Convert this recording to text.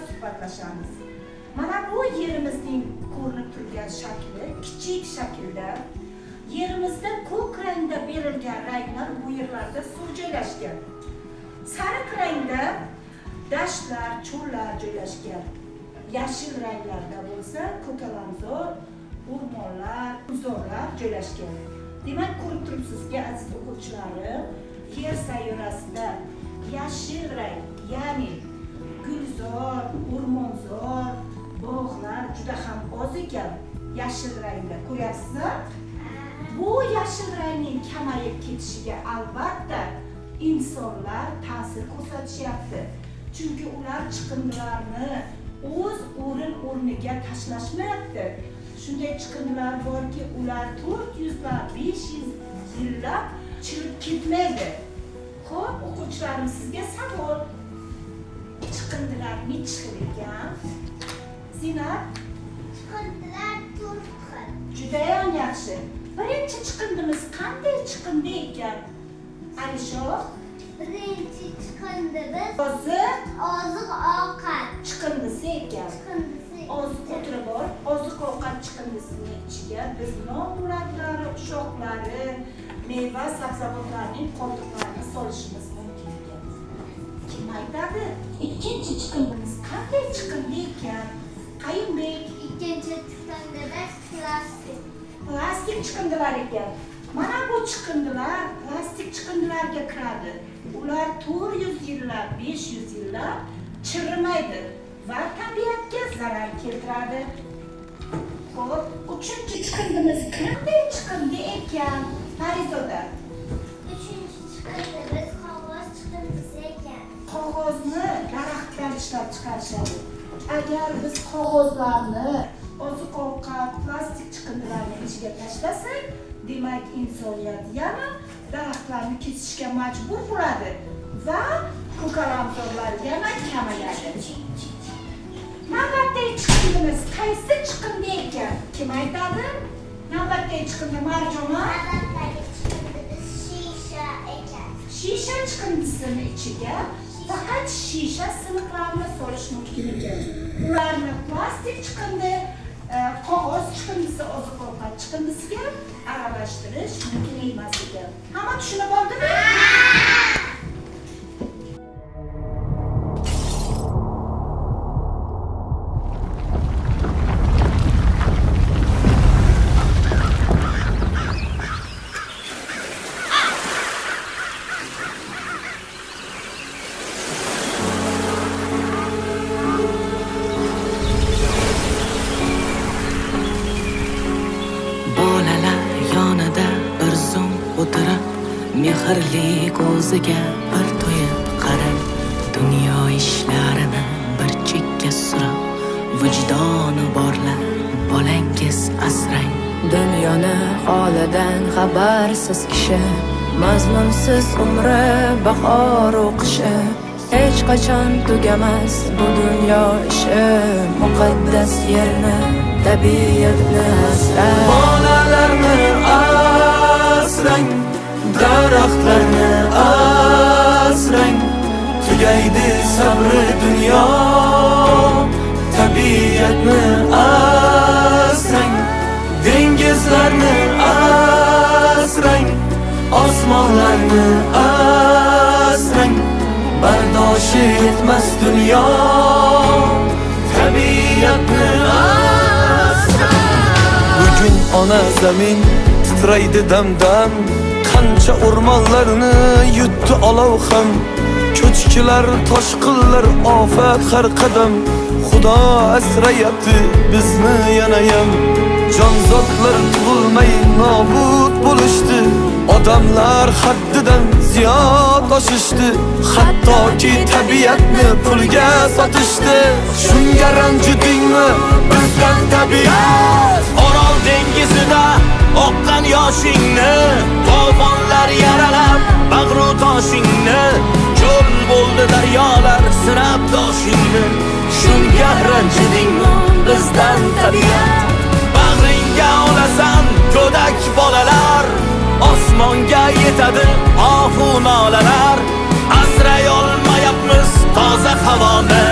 suhbatlashamiz. Mana bu yerimizning ko'rinib turgan shakli kichik shaklda. Yerimizda ko'k rangda berilgan ranglar bu yerlarda suv joylashgan. Sariq rangda dashtlar, cho'llar joylashgan. Yashil ranglarda bo'lsa ko'kalamzor, o'rmonlar, uzorlar joylashgan. Demak, ko'rib turibsizki, aziz o'quvchilarim, yer sayyorasida yashil rang, ya'ni gulzor, o'rmonzor, bog'lar juda ham oz ekan. Yashil rangda ko'ryapsizmi? Bu yashil rangning kamayib ketishiga albatta insonlar ta'sir ko'rsatishyapti. Chunki ular chiqindilarni o'z o'rniga tashlashmayapti. Shunday chiqindilar borki, ular 400lab, 500 yillab chirib ketmaydi. Xo'p, o'quvchilarim, sizga savol. Chiqindilar nechi xil ekan? Zinat? Chiqindilar 4 xil. Juda ham yaxshi. Birinchi chiqindimiz qanday chiqindi ekan? Alishoq? Birinchi chiqindimiz oziq-ovqat chiqindisi ekan. Oziq o'tirib bor, oziq-ovqat chiqindisining ichiga biz non bo'laklari, ushoqlari, meva, sabzavotlarning qoldiqlarini solishimiz mumkin ekan. Kim aytadi? Ikkinchi chiqindimiz qanday chiqindi ekan? Qayinbek? Ikkinchi chiqindimiz Plastik chiqindilar ekan. Mana bu chiqindilar plastik chiqindilarga kiradi. Ular 400 yillab, 500 yillab chirimaydi va tabiatga zarar keltiradi. Xo'p, uchinchi chiqindimiz qanday chiqindi ekan? Farizoda? Uchinchi chiqindimiz qog'oz chiqindisi ekan. Qog'ozni daraxtdan ishlab chiqarishadi. Agar biz qog'ozlarni oziq-ovqat, plastik chiqindilarni ichiga tashlasak, demak insoniyat yana daraxtlarni kesishga majbur bo'ladi va ko'kalamzorlar yana kamayadi. Navbatdagi chiqindimiz qaysi chiqindi ekan? Kim aytadi? Navbatdagi chiqindi Marjona? Navbatdagi chiqindimiz shisha ekan. Shisha chiqindisini ichiga faqat shisha siniqlarni solish mumkin ekan. Ularni plastik chiqindi, qog'oz chiqindisi, oziq-ovqat chiqindisiga aralashtirish mumkin emas ekan. Hamma tushunib oldimi? Mehrli ko'ziga bir to'yib qarang, dunyo ishlarini bir chekka surib, vijdoni borlar bolangiz asrang. Dunyoni holidan xabarsiz kishi, mazmunsiz umri bahor o'qishi, hech qachon tugamas bu dunyo ishi. Muqaddas yerni, tabiatni asrang, bolalarni asrang, daraxtlarni asrang. Tugaydi sabri dunyo, tabiatni asrang. Dengizlarni asrang, osmonlarni asrang. Bardoshi yetmas dunyo, tabiatni asrang. Bugün ona zamin titraydi dam-dam, qancha o'rmonlarni yutdi olov ham. Ko'chkilar, toshqinlar, ofat har qadam. Xudo asrayapti bizni yanayam. Jonzotlar tug'ilmay nobud bo'lishdi, odamlar haddidan ziyod oshishdi, hattoki tabiatni pulga sotishdi. Shunga ranjidingmi bizdan tabiat? Orol dengizida oqqan yoshingni, to'fonlar yaralab bag'ru toshingni, cho'l bo'ldi daryolar sinab toshingni. Shunga ranjidingmi bizdan tabiat? Bag'ringga olasan go'dak bolalar, osmonga yetadi ohu nolalar. Asray olmayapmiz toza havoni,